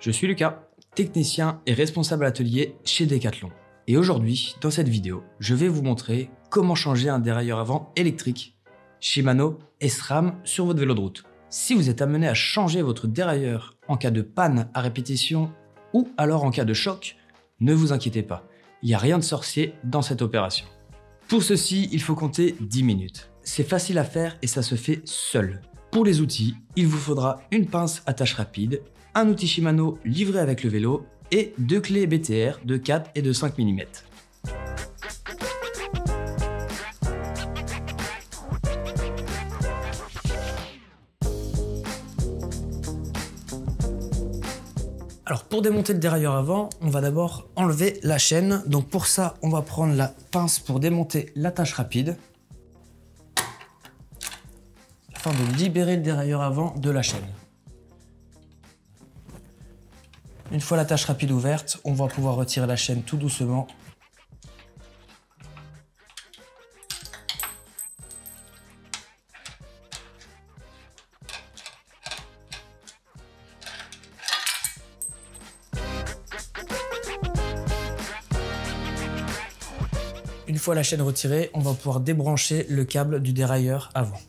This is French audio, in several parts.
Je suis Lucas, technicien et responsable atelier chez Decathlon. Et aujourd'hui, dans cette vidéo, je vais vous montrer comment changer un dérailleur avant électrique Shimano SRAM sur votre vélo de route. Si vous êtes amené à changer votre dérailleur en cas de panne à répétition ou alors en cas de choc, ne vous inquiétez pas, il n'y a rien de sorcier dans cette opération. Pour ceci, il faut compter 10 minutes. C'est facile à faire et ça se fait seul. Pour les outils, il vous faudra une pince à tâche rapide, un outil Shimano livré avec le vélo et deux clés BTR de 4 et de 5 mm. Alors pour démonter le dérailleur avant, on va d'abord enlever la chaîne. Donc pour ça, on va prendre la pince pour démonter l'attache rapide afin de libérer le dérailleur avant de la chaîne. Une fois l'attache rapide ouverte, on va pouvoir retirer la chaîne tout doucement. Une fois la chaîne retirée, on va pouvoir débrancher le câble du dérailleur avant.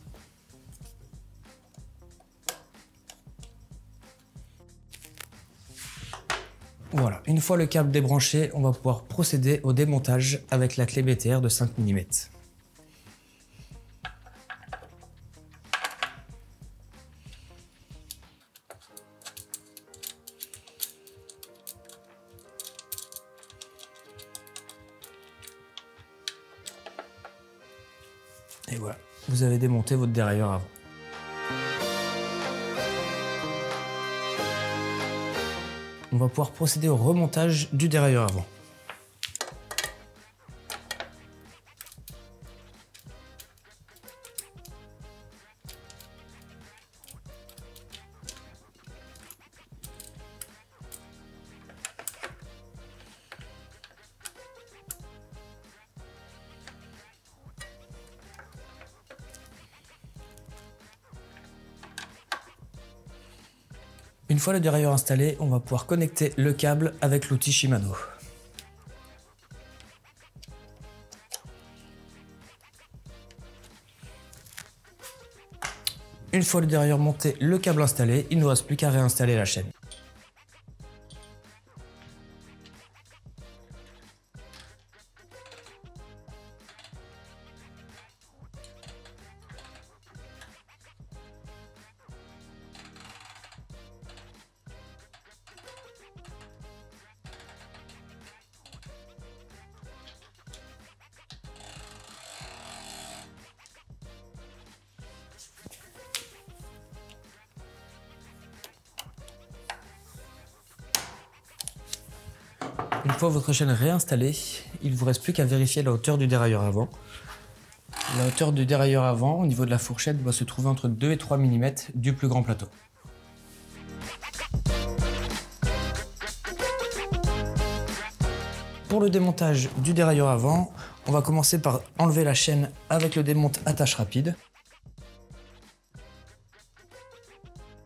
Voilà, une fois le câble débranché, on va pouvoir procéder au démontage avec la clé BTR de 5 mm. Et voilà, vous avez démonté votre dérailleur avant. On va pouvoir procéder au remontage du dérailleur avant. Une fois le dérailleur installé, on va pouvoir connecter le câble avec l'outil Shimano. Une fois le dérailleur monté, le câble installé, il ne nous reste plus qu'à réinstaller la chaîne. Une fois votre chaîne réinstallée, il ne vous reste plus qu'à vérifier la hauteur du dérailleur avant. La hauteur du dérailleur avant, au niveau de la fourchette, doit se trouver entre 2 et 3 mm du plus grand plateau. Pour le démontage du dérailleur avant, on va commencer par enlever la chaîne avec le démonte attache rapide.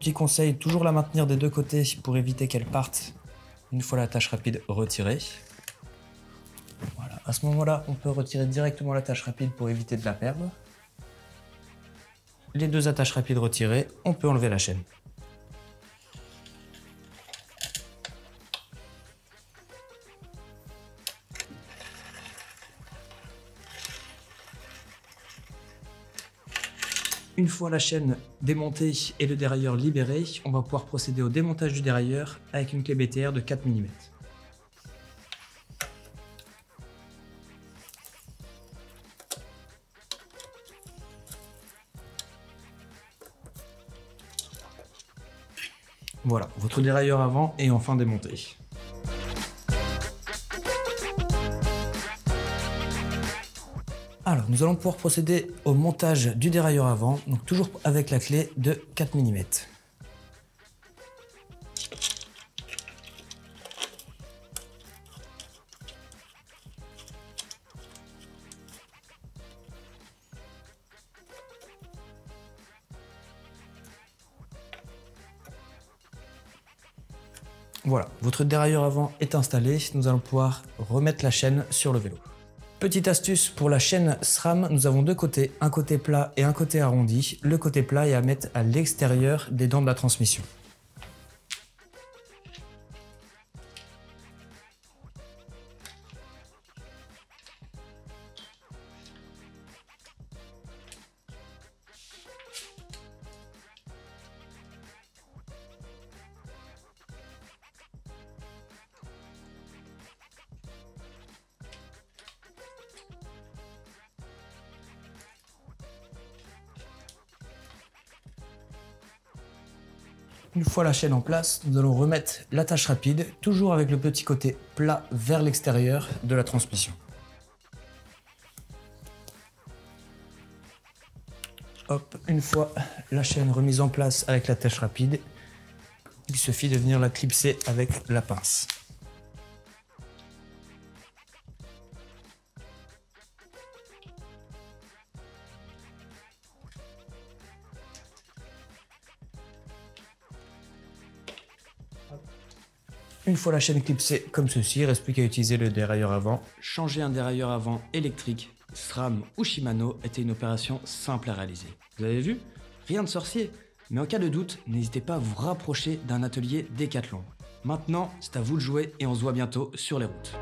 Petit conseil, toujours la maintenir des deux côtés pour éviter qu'elle parte une fois l'attache rapide retirée. Voilà. À ce moment-là, on peut retirer directement l'attache rapide pour éviter de la perdre. Les deux attaches rapides retirées, on peut enlever la chaîne. Une fois la chaîne démontée et le dérailleur libéré, on va pouvoir procéder au démontage du dérailleur avec une clé BTR de 4 mm. Voilà, votre dérailleur avant est enfin démonté. Alors, nous allons pouvoir procéder au montage du dérailleur avant, donc toujours avec la clé de 4 mm. Voilà, votre dérailleur avant est installé, nous allons pouvoir remettre la chaîne sur le vélo. Petite astuce pour la chaîne SRAM, nous avons deux côtés, un côté plat et un côté arrondi. Le côté plat est à mettre à l'extérieur des dents de la transmission. Une fois la chaîne en place, nous allons remettre l'attache rapide, toujours avec le petit côté plat vers l'extérieur de la transmission. Hop, une fois la chaîne remise en place avec l'attache rapide, il suffit de venir la clipser avec la pince. Une fois la chaîne clipsée comme ceci, il ne reste plus qu'à utiliser le dérailleur avant. Changer un dérailleur avant électrique, SRAM ou Shimano était une opération simple à réaliser. Vous avez vu? Rien de sorcier. Mais en cas de doute, n'hésitez pas à vous rapprocher d'un atelier Décathlon. Maintenant, c'est à vous de jouer et on se voit bientôt sur les routes.